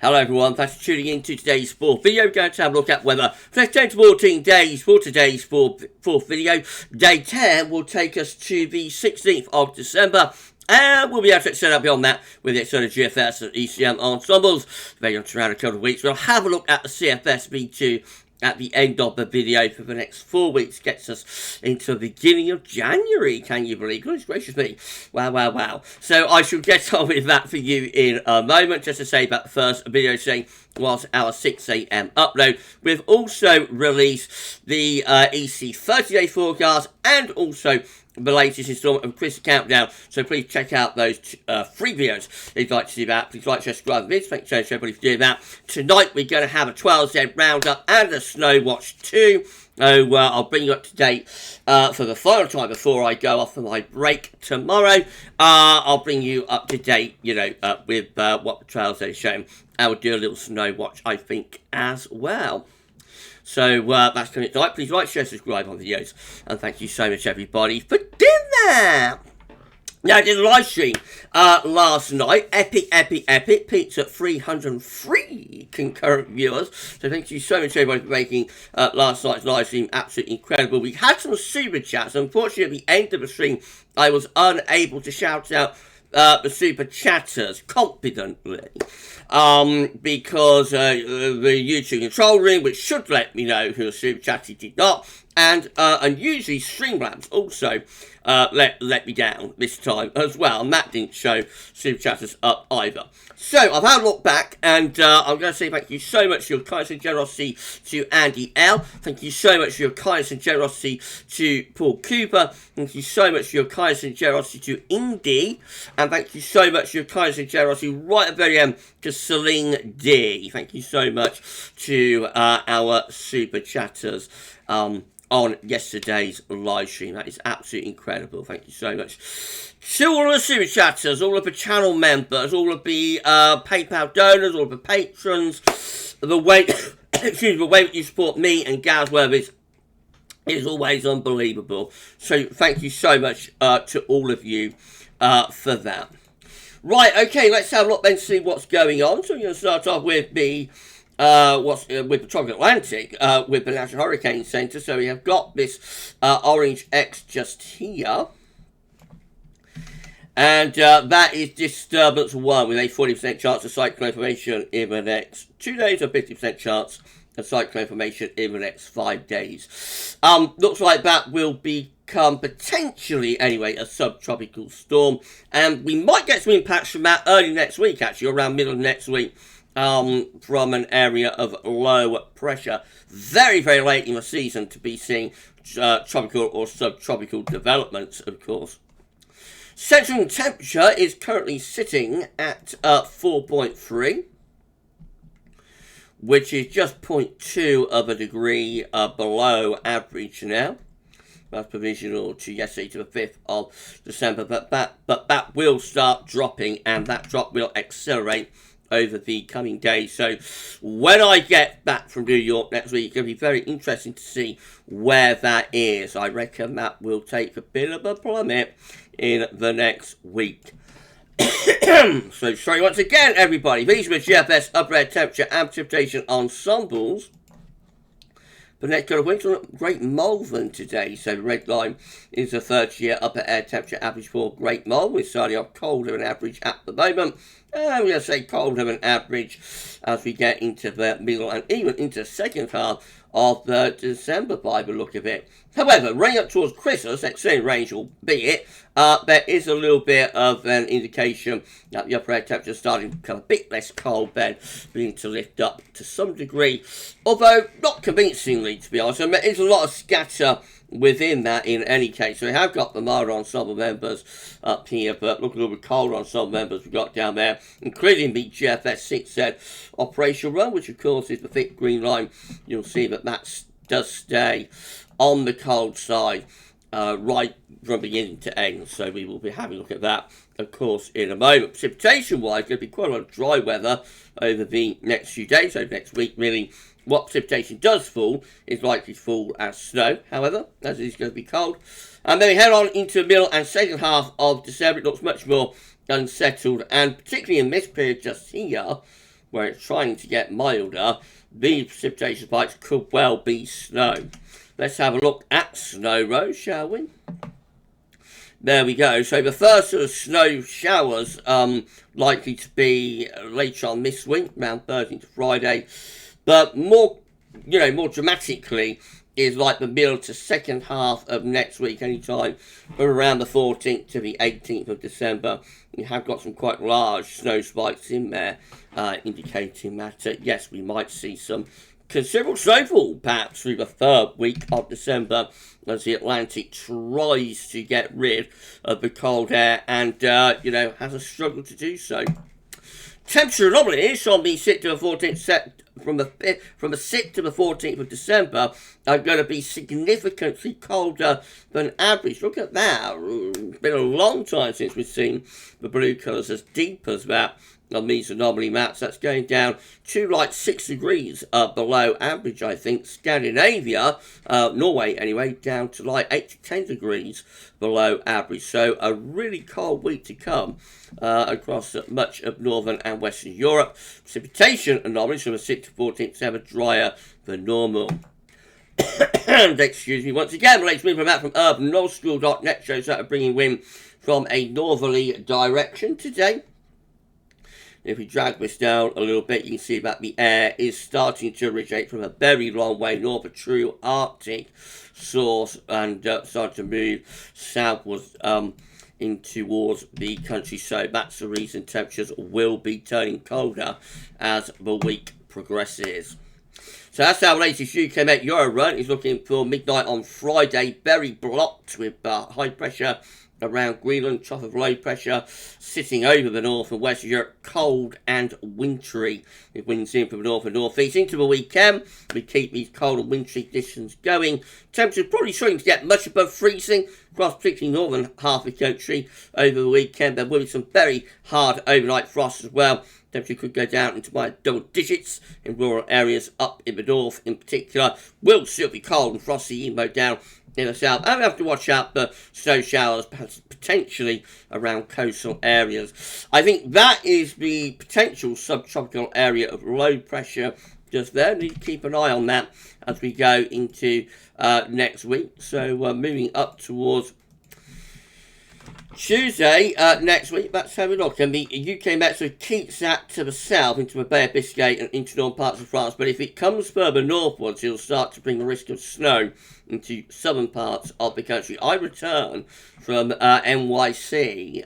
Hello everyone, thanks for tuning in to today's fourth video. We're going to have a look at weather for the next 10 to 14 days for today's fourth video. Day 10 will take us to the 16th of December. And we'll be able to extend out beyond that with the external GFS and ECM ensembles. Very on around a couple of weeks. We'll have a look at the CFS V2 at the end of the video for the next 4 weeks. Gets us into the beginning of January, can you believe? Goodness gracious me. Wow. So I shall get on with that for you in a moment. Just to say about the first video saying was our 6 AM upload. We've also released the EC 30-day forecast and also the latest installment of Chris Countdown, so please check out those free videos if you'd like to do that. Please like, share, subscribe, vids. Thank you so much everybody for doing that. Tonight we're going to have a 12Z roundup and a snow watch too. So I'll bring you up to date for the final time before I go off for my break tomorrow. I'll bring you up to date, with what the 12Z is showing. I will do a little snow watch, I think, as well. So that's coming tonight. Please like, share, subscribe on videos. And thank you so much, everybody, for doing that. Now, I did a live stream last night. Epic. Peaked at 303 concurrent viewers. So thank you so much, everybody, for making last night's live stream absolutely incredible. We had some super chats. Unfortunately, at the end of the stream, I was unable to shout out the super chatters confidently because the YouTube control room, which should let me know who was super chatted, did not, and usually Streamlabs also let me down this time as well, and that didn't show super chatters up either. So I've had a look back, and I'm going to say thank you so much for your kindness and generosity to Andy L. Thank you so much for your kindness and generosity to Paul Cooper. Thank you so much for your kindness and generosity to Indy. And thank you so much for your kindness and generosity right at the very end to Celine D. Thank you so much to our super chatters on yesterday's live stream. That is absolutely incredible. Thank you so much to all of the super chatters, all of the channel members, all of the PayPal donors, all of the patrons. The way, the way you support me and GavsWeatherVids is always unbelievable. So thank you so much to all of you for that. Right, okay, let's have a look then to see what's going on. So we're going to start off with the with the Tropical Atlantic, with the National Hurricane Center. So we have got this orange X just here. And that is disturbance 1 with a 40% chance of cyclone formation in the next 2 days, or 50% chance of cyclone formation in the next 5 days. Looks like that will become potentially, anyway, a subtropical storm. And we might get some impacts from that early next week, actually, around middle of next week. From an area of low pressure. Very, very late in the season to be seeing tropical or subtropical developments, of course. Central temperature is currently sitting at 4.3, which is just 0.2 of a degree below average now. That's provisional to yesterday, to the 5th of December, but that will start dropping, and that drop will accelerate over the coming days. So when I get back from New York next week, it's going to be very interesting to see where that is. I reckon that will take a bit of a plummet in the next week. So sorry once again, everybody. These were GFS upper air temperature and precipitation ensembles. The next couple of weeks on Great Malvern today. So the red line is the 30-year upper air temperature average for Great Malvern. We're starting off colder than average at the moment. And we're going to say colder than average as we get into the middle and even into the second half of December by the look of it. However, running up towards Christmas, extreme range albeit, there is a little bit of an indication that the upper air temperature is starting to become a bit less cold then, beginning to lift up to some degree, although not convincingly, to be honest. I mean, there is a lot of scatter within that in any case. So we have got the milder ensemble members up here, but look at all the colder ensemble members we've got down there, including the GFS 6Z operational run, which of course is the thick green line. You'll see that that does stay on the cold side right from beginning to end. So we will be having a look at that, of course, in a moment. Precipitation-wise, going to be quite a lot of dry weather over the next few days, over next week, really. What precipitation does fall is likely to fall as snow, however, as it is going to be cold. And then we head on into the middle and second half of December. It looks much more unsettled, and particularly in this period just here, where it's trying to get milder, these precipitation spikes could well be snow. Let's have a look at snow rows, shall we? There we go. So the first sort of snow showers likely to be later on this week, around Thursday to Friday. But more dramatically is like the middle to second half of next week, anytime from around the 14th to the 18th of December. You have got some quite large snow spikes in there, indicating that, yes, we might see some considerable snowfall, perhaps through the third week of December, as the Atlantic tries to get rid of the cold air and, has a struggle to do so. Temperature anomalies on the 6th to the 14th from the 6th to the 14th of December are going to be significantly colder than average. Look at that. It's been a long time since we've seen the blue colours as deep as that on these anomaly maps. That's going down to like 6 degrees below average, I think. Scandinavia, Norway anyway, down to like 8 to 10 degrees below average. So a really cold week to come across much of northern and western Europe. Precipitation anomalies from the 6th to 14th December drier than normal. And excuse me once again, the latest movement map from urbannullschool.net shows that are bringing wind from a northerly direction today. If we drag this down a little bit, you can see that the air is starting to originate from a very long way north, a true Arctic source, and start to move southwards in towards the country. So that's the reason temperatures will be turning colder as the week progresses. So that's our latest UK Met Euro run. Is looking for midnight on Friday, very blocked with high pressure around Greenland, trough of low pressure sitting over the north and west of Europe, cold and wintry with winds in from the north and northeast. Into the weekend, we keep these cold and wintry conditions going. Temperatures probably starting to get much above freezing across particularly northern half of the country over the weekend. There will be some very hard overnight frost as well. Temperature could go down into my double digits in rural areas up in the north in particular. Will still be cold and frosty even though down in the south. And we have to watch out for snow showers, perhaps potentially around coastal areas. I think that is the potential subtropical area of low pressure just there. Need to keep an eye on that as we go into next week. So moving up towards Tuesday next week, that's how we look. And the UK Met sort of keeps that to the south into the Bay of Biscay and into northern parts of France. But if it comes further northwards, it'll start to bring the risk of snow into southern parts of the country. I return from NYC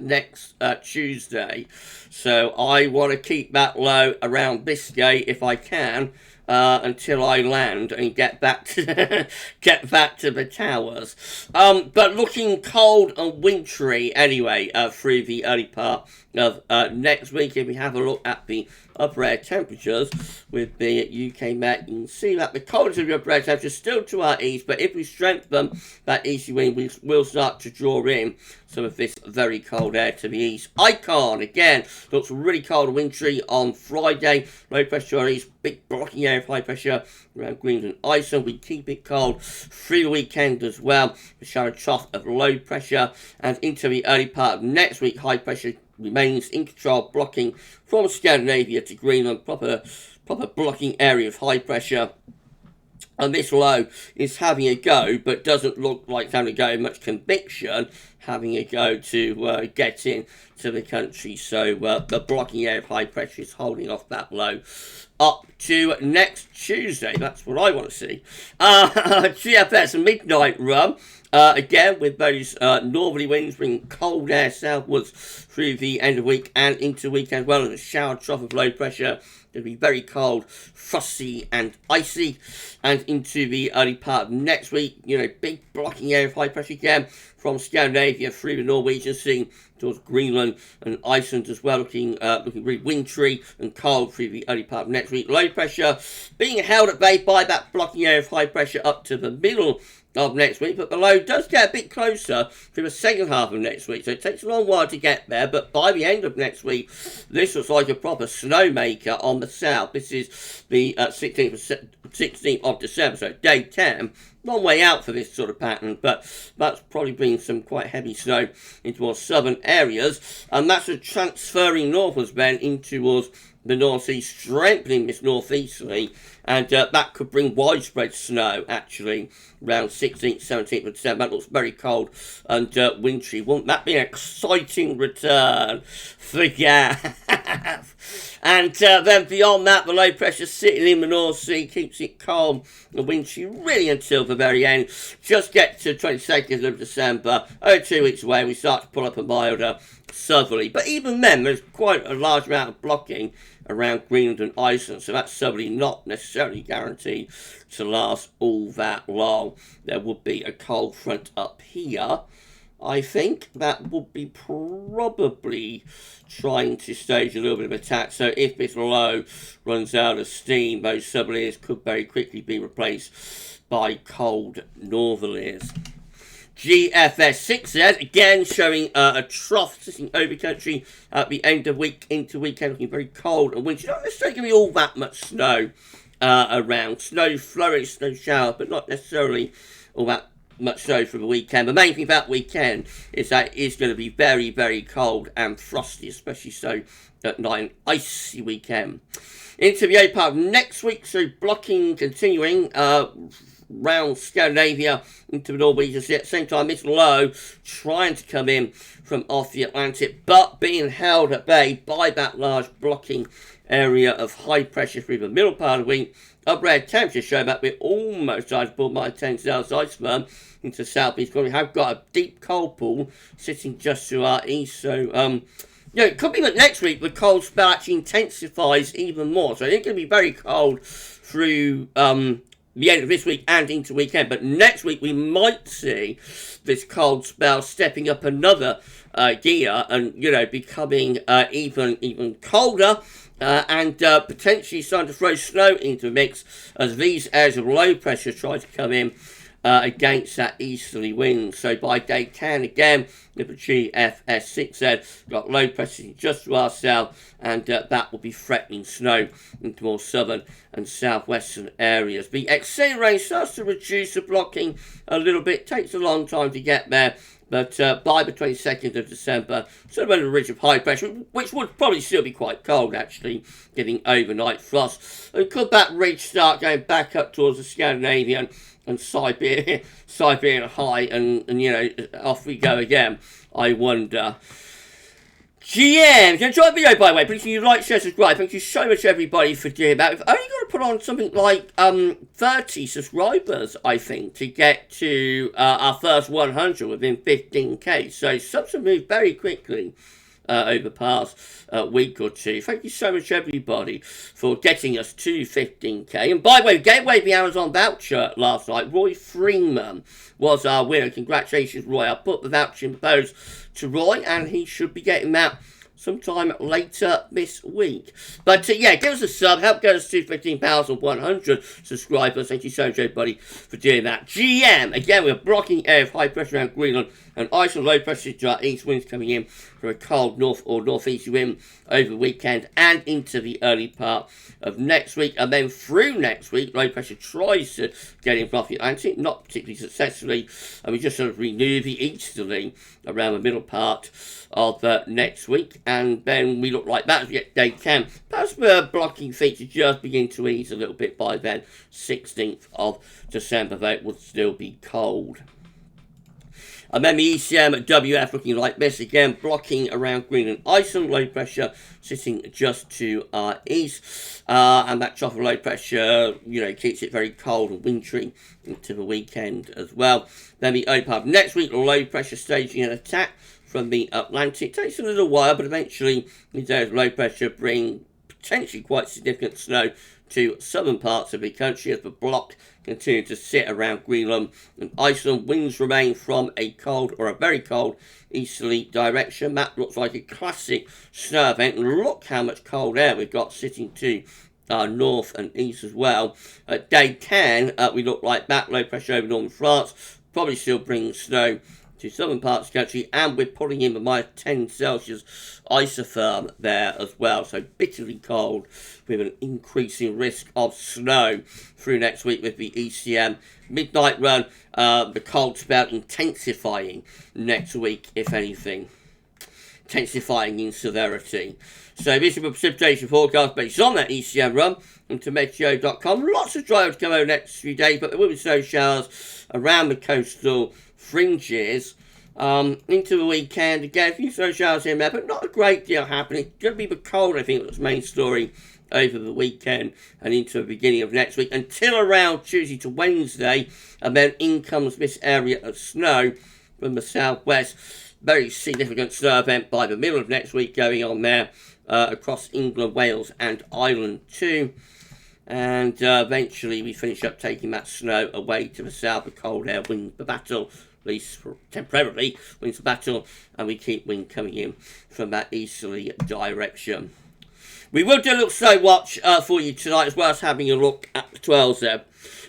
next Tuesday, so I want to keep that low around Biscay if I can. Until I land and get back to the towers. But looking cold and wintry anyway through the early part of next week. If we have a look at the upper air temperatures with the UK Met, you can see that the coldest of the upper air temperatures still to our east, but if we strengthen that easy wind, we will start to draw in some of this very cold air to the east. Icon, again, looks really cold and wintry on Friday. Low pressure on east, big blocking area of high pressure around Greenland and Iceland. We keep it cold through the weekend as well. The shallow trough of low pressure and into the early part of next week. High pressure remains in control, blocking from Scandinavia to Greenland. Proper blocking area of high pressure. And this low is having a go, but doesn't look like it's having a go with much conviction, having a go to get in to the country. So the blocking area of high pressure is holding off that low up to next Tuesday. That's what I want to see. GFS midnight run. Again, with those northerly winds bringing cold air southwards through the end of the week and into the weekend, as well as a shower trough of low pressure. It'll be very cold, frosty and icy. And into the early part of next week, big blocking area of high pressure again from Scandinavia through the Norwegian Sea towards Greenland and Iceland as well, looking really wintry and cold through the early part of next week. Low pressure being held at bay by that blocking area of high pressure up to the middle of next week, but the low does get a bit closer to the second half of next week, so it takes a long while to get there. But by the end of next week, this looks like a proper snowmaker on the south. This is the 16th of December, so day 10. Long way out for this sort of pattern, but that's probably bringing some quite heavy snow into more southern areas, and that's a transferring northwards then in towards the northeast, strengthening this northeasterly, and that could bring widespread snow, actually, around 16th, 17th of December. That looks very cold and wintry. Won't that be an exciting return for Gav? And then beyond that, the low pressure sitting in the North Sea keeps it calm and wintry really until the very end. Just get to 22nd of December, 2 weeks away, we start to pull up a milder southerly. But even then, there's quite a large amount of blocking around Greenland and Iceland, so that's southerly not necessarily guaranteed to last all that long. There would be a cold front up here, I think, that would be probably trying to stage a little bit of attack. So if this low runs out of steam, those southerlies could very quickly be replaced by cold northerlies. GFS 6Z, again showing a trough sitting over country at the end of week into weekend, looking very cold and windy. Not necessarily going to be all that much snow around. Snow flurries, snow shower, but not necessarily all that much snow for the weekend. The main thing about weekend is that it is going to be very, very cold and frosty, especially so at night, an icy weekend. Into the early part of next week, so blocking continuing round Scandinavia into the Norwegian at the same time. This low trying to come in from off the Atlantic, but being held at bay by that large blocking area of high pressure through the middle part of the week. Upper temperature show that we're almost out of my 10 cells iceberg into southeast. We have got a deep cold pool sitting just to our east. So, it could be that next week the cold spell actually intensifies even more. So it's going to be very cold through the end of this week and into weekend. But next week we might see this cold spell stepping up another gear and, becoming even colder. And potentially starting to throw snow into the mix as these areas of low pressure try to come in against that easterly wind. So by day 10 again, with the GFS 6Z, got low pressure just to our south, and that will be threatening snow into more southern and southwestern areas. The extended range starts to reduce the blocking a little bit, takes a long time to get there. But by the 22nd of December, sort of under a ridge of high pressure, which would probably still be quite cold, actually, getting overnight frost. And could that ridge start going back up towards the Scandinavian and Siberian high, and off we go again, I wonder. GM, if you enjoyed the video, by the way, please can you like, share, subscribe. Thank you so much, everybody, for doing that. We've only got to put on something like 30 subscribers, I think, to get to our first 100 within 15k. So subs have moved very quickly over the past week or two. Thank you so much, everybody, for getting us to 15k. And by the way, we gave away the Amazon voucher last night. Roy Freeman was our winner. Congratulations, Roy. I'll put the voucher in the post to Roy, and he should be getting that sometime later this week. But give us a sub, help get us to 15,100 subscribers. Thank you so much, everybody, for doing that. GM, again, we're blocking area of high pressure around Greenland and Iceland. Low pressure to our east, winds coming in from a cold north or northeast wind over the weekend and into the early part of next week. And then through next week, low pressure tries to get in from the Atlantic, not particularly successfully, and we just sort of renew the easterly around the middle part of next week, and then we look like that as we get day 10. Perhaps the blocking feature just begin to ease a little bit by then. 16th of December, though it would still be cold. And then the ECMWF looking like this again, blocking around Greenland and Iceland, low pressure sitting just to our east, and that trough of low pressure, keeps it very cold and wintry into the weekend as well. Then the early part of next week, low pressure staging an attack from the Atlantic. It takes a little while, but eventually these areas of low pressure bring potentially quite significant snow to southern parts of the country as the block continue to sit around Greenland and Iceland. Winds remain from a cold or a very cold easterly direction. That looks like a classic snow event, and look how much cold air we've got sitting to north and east as well. At day 10, we look like that low pressure over northern France, probably still bringing snow to southern parts of the country, and we're putting in the -10 Celsius isotherm there as well. So bitterly cold with an increasing risk of snow through next week with the ECM midnight run. The cold spell intensifying next week, if anything. intensifying in severity. So this is a precipitation forecast based on that ECM run into meteo.com. Lots of dry to come over the next few days, but there will be snow showers around the coastal fringes into the weekend. Again, a few snow showers here and there, but not a great deal happening. It's going to be the cold, I think, that's the main story over the weekend and into the beginning of next week until around Tuesday to Wednesday, and then in comes this area of snow from the southwest. Very significant snow event by the middle of next week going on there across England, Wales and Ireland too. And eventually we finish up taking that snow away to the south. The cold air wins the battle, at least temporarily wins the battle, and we keep wind coming in from that easterly direction. We will do a little snow watch for you tonight, as well as having a look at the 12s there.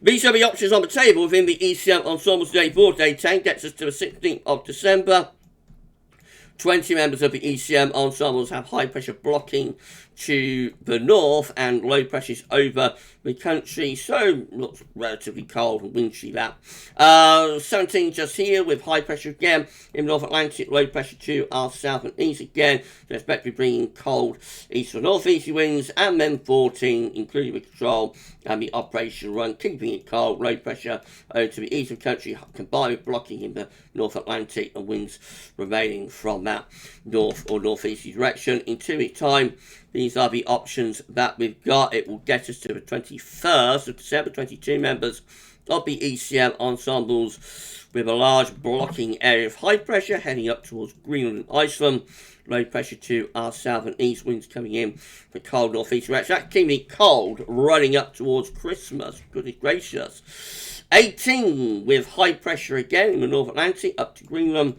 These are the options on the table within the ECM Ensembles Day 4 Day 10. Gets us to the 16th of December. 20 members of the ECM ensembles have high pressure blocking to the north and low pressures over the country, so looks relatively cold and wintry that. 17 just here with high pressure again in North Atlantic, low pressure to our south and east again. So expect to be bringing cold east or northeasterly winds, and then 14 including the control and the operational run, keeping it cold, low pressure over to the east of the country combined with blocking in the North Atlantic and winds remaining from that north or northeasterly direction. In 2 weeks time, these are the options that we've got. It will get us to the 21st of December, 22 members of the ECM ensembles with a large blocking area of high pressure heading up towards Greenland and Iceland. Low pressure to our south and east, winds coming in for cold northeast direction. That's keeping it cold running up towards Christmas. Goodness gracious. 18 with high pressure again in the North Atlantic up to Greenland.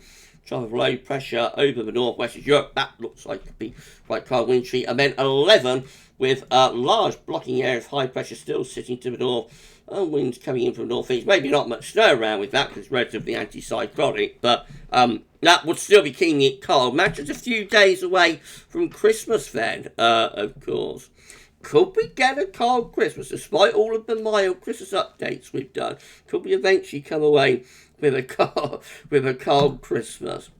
Of low pressure over the northwest of Europe. That looks like it could be quite cold wintry. And then 11 with a large blocking area of high pressure still sitting to the north. And winds coming in from the northeast. Maybe not much snow around with that because it's relatively anticyclonic. But that would still be keeping it cold. Just a few days away from Christmas then, of course. Could we get a cold Christmas despite all of the mild Christmas updates we've done? Could we eventually come away with a cold Christmas?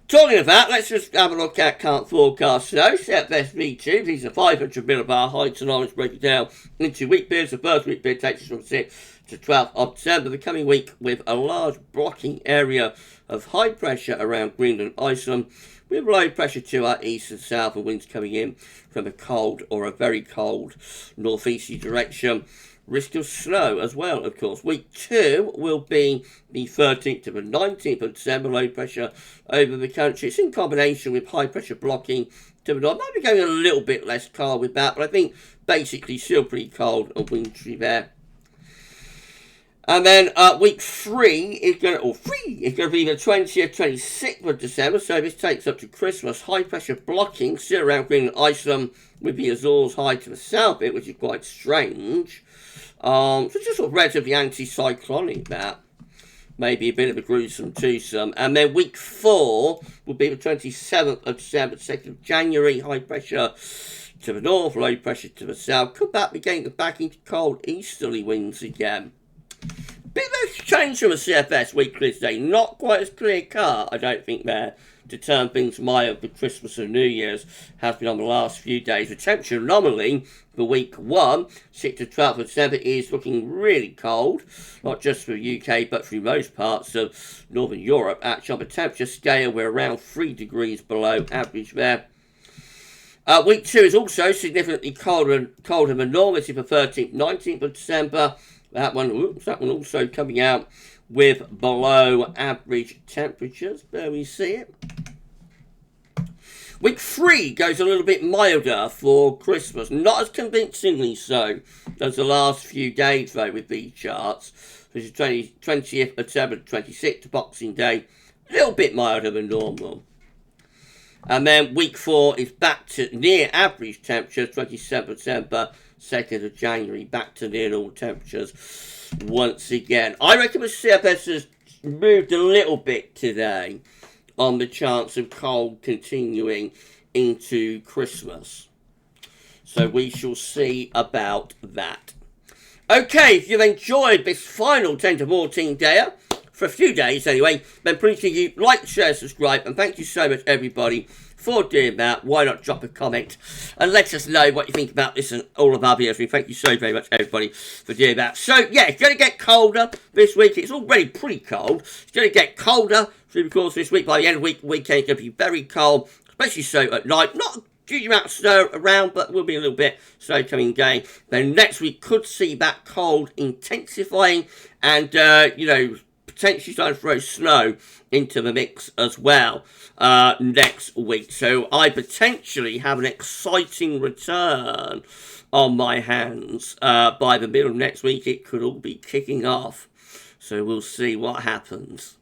Talking of that, let's just have a look at current forecast snow. CFS V2, these are 500 millibar heights and knowledge, break it down into week periods. The first week period takes us from 6th to 12th of December. The coming week with a large blocking area of high pressure around Greenland and Iceland, with low pressure to our east and south and winds coming in from a cold or a very cold northeasterly direction. Risk of snow as well, of course. Week 2 will be the 13th to the 19th of December, low pressure over the country. It's in combination with high pressure blocking to the north. Might be going a little bit less cold with that, but I think basically still pretty cold and wintry there. And then week 3 is going to be the 20th, 26th of December. So this takes up to Christmas. High pressure blocking still around Greenland and Iceland with the Azores high to the south bit, which is quite strange. So just sort of relatively anticyclonic that. Maybe a bit of a gruesome twosome. And then week 4 will be the 27th of December, 2nd of January. High pressure to the north, low pressure to the south. Could that be getting back into cold easterly winds again? Bit of a change from a CFS weekly today. Not quite as clear cut, I don't think, there to turn things mild for Christmas and New Year's has been on the last few days. The temperature anomaly for week 1, 6th to 12th of December, is looking really cold, not just for the UK but for most parts of Northern Europe. Actually, on the temperature scale, we're around 3 degrees below average there. Week 2 is also significantly colder than normal. This is the 13th, 19th of December. That one also coming out with below average temperatures. There we see it. Week 3 goes a little bit milder for Christmas. Not as convincingly so as the last few days, though, with these charts. This is 20th of December, 26th, Boxing Day. A little bit milder than normal. And then week 4 is back to near average temperatures, 27th of December, 2nd of January, back to near normal temperatures once again. I reckon the CFS has moved a little bit today on the chance of cold continuing into Christmas. So we shall see about that. Okay, if you've enjoyed this final 10 to 14 day for a few days anyway. Then please can you like, share, subscribe, and thank you so much everybody for doing that. Why not drop a comment and let us know what you think about this and all of our videos. Thank you so very much everybody for doing that. So yeah, it's going to get colder this week. It's already pretty cold. It's going to get colder through the course of this week. By the end of the weekend, it's going to be very cold, especially so at night. Not a huge amount of snow around, but will be a little bit snow coming and going. Then next week could see that cold intensifying and, you know, potentially starting to throw snow into the mix as well next week. So I potentially have an exciting return on my hands. By the middle of next week, it could all be kicking off. So we'll see what happens.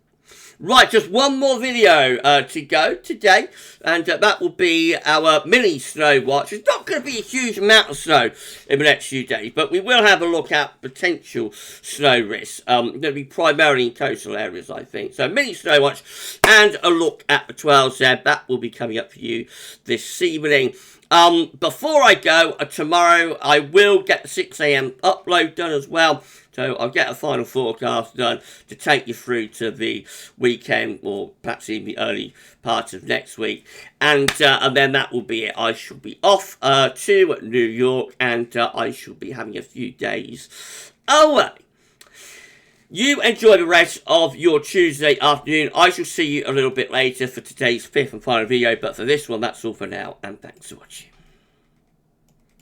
Right, just one more video to go today, and that will be our mini snow watch. It's not going to be a huge amount of snow in the next few days, but we will have a look at potential snow risks. Going to be primarily in coastal areas, I think. So mini snow watch and a look at the 12Z. That will be coming up for you this evening. Before I go, tomorrow I will get the 6 AM upload done as well. So I'll get a final forecast done to take you through to the weekend, or perhaps even the early part of next week. And then that will be it. I shall be off to New York, and I shall be having a few days away. You enjoy the rest of your Tuesday afternoon. I shall see you a little bit later for today's 5th and final video. But for this one, that's all for now. And thanks for watching.